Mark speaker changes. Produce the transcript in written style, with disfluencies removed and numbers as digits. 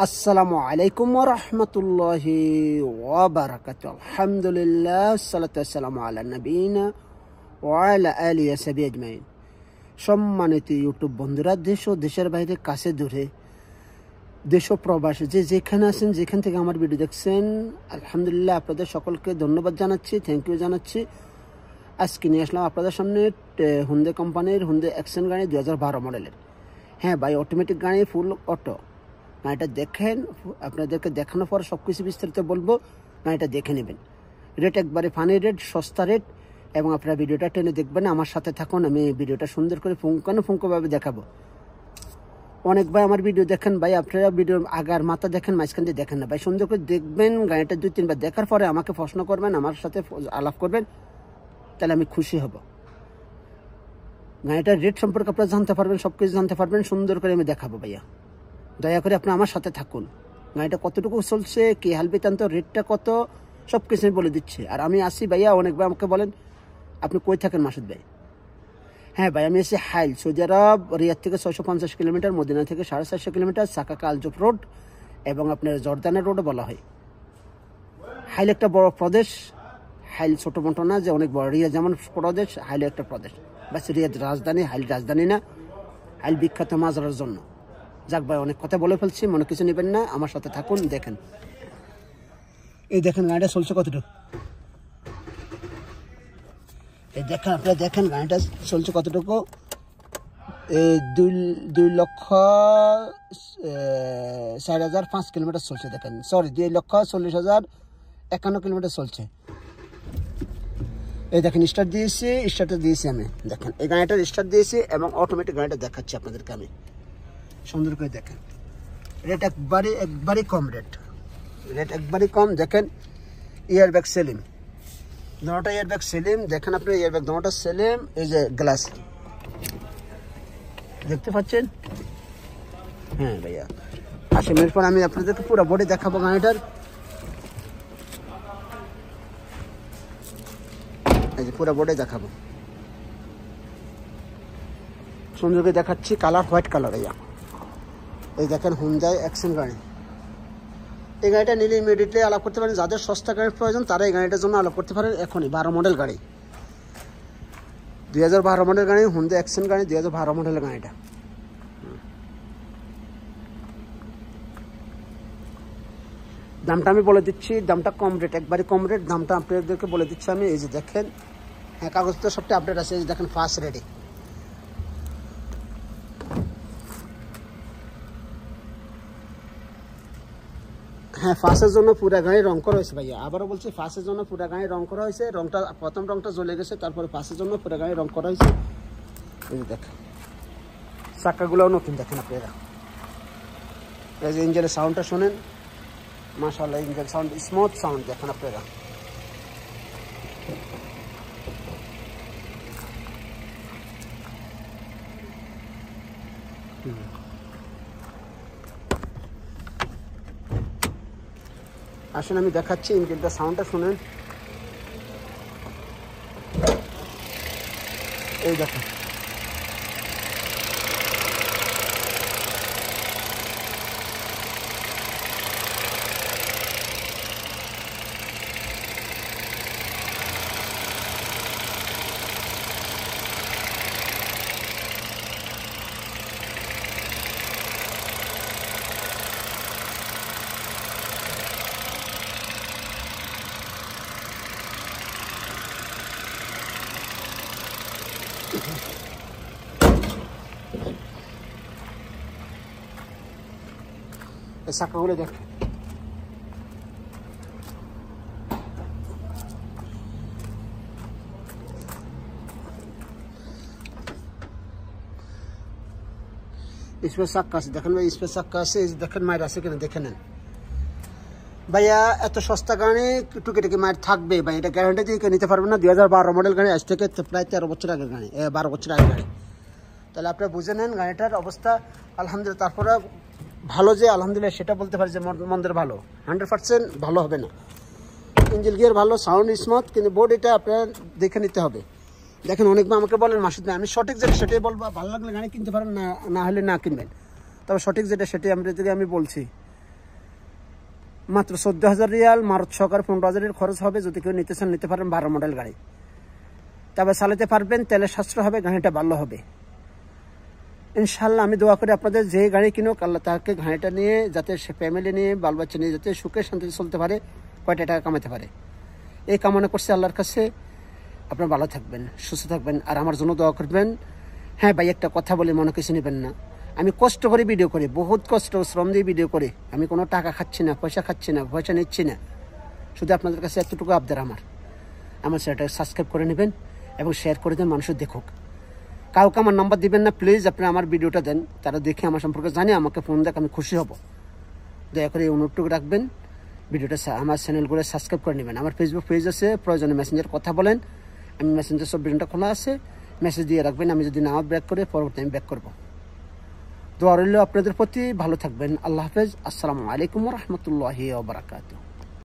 Speaker 1: আসসালামু আলাইকুম ওয়া রাহমাতুল্লাহি ওয়া বারাকাতুহু। আলহামদুলিল্লাহ, সালাতু ওয়াসসালামু আলা নবিয়িনা ওয়া আলা আলিহি ওয়া সাহবিহি আজমাইন। সম্মানিত ইউটিউব বন্ধুরা, দেশ ও দেশের বাইরে, কাছে দূরে, দেশ ও প্রবাসে যে যেখানে আছেন, যেখান থেকে আমার ভিডিও দেখছেন, আলহামদুলিল্লাহ আপনাদের সকলকে ধন্যবাদ জানাচ্ছি, থ্যাংক ইউ জানাচ্ছি। আজকে নিয়ে আসলাম আপনাদের সামনে হুন্ডাই কোম্পানির হুন্ডাই অ্যাকশন গাড়ি 2012 মডেলের। হ্যাঁ ভাই, অটোমেটিক গাড়ি, ফুল অটো। গাড়িটা দেখেন, আপনাদেরকে দেখানোর পর সব কিছু বিস্তারিত বলবো। গাড়িটা দেখে নেবেন। রেট একবারে ফানি রেট, সস্তা রেট, এবং আপনারা ভিডিওটা টেনে দেখবেন, আমার সাথে থাকুন। আমি ভিডিওটা সুন্দর করে ফুঙ্কানুফুঙ্কভাবে দেখাবো। অনেক ভাই আমার ভিডিও দেখেন ভাই, আপনারা ভিডিওর আগার মাথা দেখেন, মাঝখান দিয়ে দেখেন না ভাই। সুন্দর করে দেখবেন, গাড়িটা 2-3 বার দেখার পরে আমাকে প্রশ্ন করবেন, আমার সাথে আলাপ করবেন, তাহলে আমি খুশি হব। গাড়িটার রেট সম্পর্কে আপনারা জানতে পারবেন, সব কিছু জানতে পারবেন, সুন্দর করে আমি দেখাবো ভাইয়া। দয়া করে আপনি আমার সাথে থাকুন। গাড়িটা কতটুকু চলছে, কি হাল বৃত্তান্ত, রেটটা কত, সব কিছু আমি বলে দিচ্ছি। আর আমি আসি ভাইয়া, অনেক ভাই আমাকে বলেন আপনি কই থাকেন মাসুদ ভাই? হ্যাঁ ভাই, আমি এসেছি হাইল, সৌদি আরব, রিয়াদ থেকে 650 কিলোমিটার, মদিনা থেকে 450 কিলোমিটার, সাকাকা আলজুফ রোড এবং আপনার জর্দানের রোডও বলা হয়। হাইল একটা বড় প্রদেশ। হাইল ছোট মোটো না যে অনেক বড়। রিয়াদ যেমন প্রদেশ, হাইল একটা প্রদেশ। বাস রিয়াদ রাজধানী, হাইল রাজধানী না। হাইল বিখ্যাত মাজারের জন্য। যাক ভাই, অনেক কথা বলে ফেলছি, মনে কিছু নেবেন না, আমার সাথে থাকুন। দেখেন, এই দেখেন গাড়িটা চলছে কতটুকু। এই দেখেন, আপনারা দেখেন গাড়িটা চলছে কতটুকু। এই 2,04,005 কিলোমিটার চলছে। দেখেন, সরি, 2,40,51 কিলোমিটার চলছে। এই দেখেন, স্টার্টটা দিয়েছি আমি। দেখেন, এই গাড়িটার স্টার্ট দিয়েছি এবং অটোমেটিক গাড়িটা দেখাচ্ছি আপনাদেরকে আমি সুন্দর করে। দেখেন, রেট একবারই কম। রেট একবারই কম। দেখেন, ইয়ার ব্যাগ সেলিম, দুটোটা ইয়ার ব্যাগ সেলিম। দেখেন আপনি, ইয়ার ব্যাগ দুটোটা সেলিম। এই যে গ্লাস দেখতে পাচ্ছেন। হ্যাঁ ভাইয়া, 8 মিনিট পর আমি আপনাদেরকে পুরো বডি দেখাবো গাড়িটার। এই যে পুরো বডি দেখাবো, সুন্দর করে দেখাচ্ছি। Colour white colour. এই দেখেন, হুন্ডাই অ্যাকশন গাড়ি। এই গাড়িটা নিলে ইমিডিয়েটলি আলাপ করতে পারেন। যাদের সস্তা গাড়ির প্রয়োজন তারা এই গাড়িটার জন্য আলাপ করতে পারেন এখনই। 12 মডেল গাড়ি, 2012 মডেল গাড়ি, হুন্ডাই অ্যাকশন গাড়ি, 2012 মডেলের গাড়িটা। দামটা আমি বলে দিচ্ছি, দামটা কম রেট, একবারে কম রেট। দামটা আপনাদেরকে বলে দিচ্ছি আমি। এই যে দেখেন, হ্যাঁ কাগজ তো সবটা আপডেট আছে। এই যে দেখেন, ফার্স্ট রেডি। হ্যাঁ, ফার্স্টের জন্য পুরা গাড়ি রং করা হয়েছে ভাইয়া। আবারও বলছি, ফার্স্টের জন্য পুরা গাড়ি রং করা হয়েছে। রংটা, প্রথম রংটা জ্বলে গেছে, তারপরে ফার্স্টের জন্য পুরা গাড়ি রং করা হয়েছে। এই যে দেখেন, চাকাগুলোও নতুন। দেখেন আপনারা, এই যে ইঞ্জিনের সাউন্ডটা শোনেন, মাশাআল্লাহ, ইঞ্জিন সাউন্ড স্মুথ সাউন্ড। দেখেন আপনারা, আসলে আমি দেখাচ্ছি ইঞ্জিনটা সাউন্ডটা শুনেন। এই দেখেন, এই চাকাগুলো দেখেন। স্পেস চাক্কা আছে, দেখেন ভাই, স্পেস চাক্কা আছে। এই যে দেখেন, মায়ের আছে কিনা দেখে নেন ভাইয়া। এত সস্তা গাড়ি টুকিটাকি মায়ের থাকবে ভাই, এটা গ্যারান্টি দিয়ে নিতে পারবেন না। 2012 মডেল গাড়ি, আজ থেকে প্রায় 13 বছর আগের গাড়ি, 12 বছর আগের গাড়ি। তাহলে আপনারা বুঝে নেন গাড়িটার অবস্থা। আলহামদুলিল্লাহ, তারপরে ভালো যে আলহামদুলিল্লাহ সেটা বলতে পারি যে মন্দের ভালো, 100% ভালো হবে না। ইঞ্জিন গিয়ার ভালো, সাউন্ড স্মুথ, কিন্তু বডিটা আপনারা দেখে নিতে হবে। দেখেন, অনেকবার আমাকে বলেন মাসুদ ভাই, আমি সঠিক যেটা সেটাই বলবো, ভালো লাগলে গাড়ি কিনতে পারেন, না হলে না কিনবেন। তবে সঠিক যেটা সেটাই আমি বলছি। মাত্র 14,000 রিয়াল, মারুত সহকারে 15,000 খরচ হবে। যদি কেউ নিতে চান নিতে পারেন, 12 মডেল গাড়ি, তবে চালাতে পারবেন, তেলের সাশ্রয় হবে, গাড়িটা ভালো হবে ইনশাল্লাহ। আমি দোয়া করি আপনাদের যে গাড়ি কিনুক আল্লাহ তাকে গাড়িটা নিয়ে যাতে সে ফ্যামিলি নিয়ে বাল বাচ্চা নিয়ে যাতে সুখে শান্তিতে চলতে পারে, কয়টা টাকা কামাতে পারে, এই কামনা করছি আল্লাহর কাছে। আপনারা ভালো থাকবেন, সুস্থ থাকবেন, আর আমার জন্য দোয়া করবেন। হ্যাঁ ভাই, একটা কথা বলি, মনে কিছু নেবেন না। আমি কষ্ট করে ভিডিও করি, বহুত কষ্ট শ্রম দিয়ে ভিডিও করি। আমি কোনো টাকা খাচ্ছি না, পয়সা খাচ্ছি না, পয়সা নিচ্ছি না। শুধু আপনাদের কাছে এতটুকু আবদার আমার সেটা সাবস্ক্রাইব করে নেবেন এবং শেয়ার করে দেন, মানুষ দেখুক। কাউকে আমার নাম্বার দিবেন না প্লিজ, আপনি আমার ভিডিওটা দেন, তারা দেখে আমার সম্পর্কে জানে, আমাকে ফোন দেখ, আমি খুশি হব। দয়া করে এই অনুরোধটুকু রাখবেন, ভিডিওটা আমার চ্যানেলগুলো সাবস্ক্রাইব করে নেবেন। আমার ফেসবুক পেজ আছে, প্রয়োজনে মেসেঞ্জার কথা বলেন, আমি মেসেঞ্জার সব ভিডিওটা খোলা আছে, মেসেজ দিয়ে রাখবেন। আমি যদি নাও ব্যাক করে পরবর্তী আমি ব্যাক করবো। দোয়া রইল আপনাদের প্রতি, ভালো থাকবেন। আল্লাহ হাফেজ। আসসালামু আলাইকুম ওয়া রাহমাতুল্লাহি ওয়া বারাকাতুহু।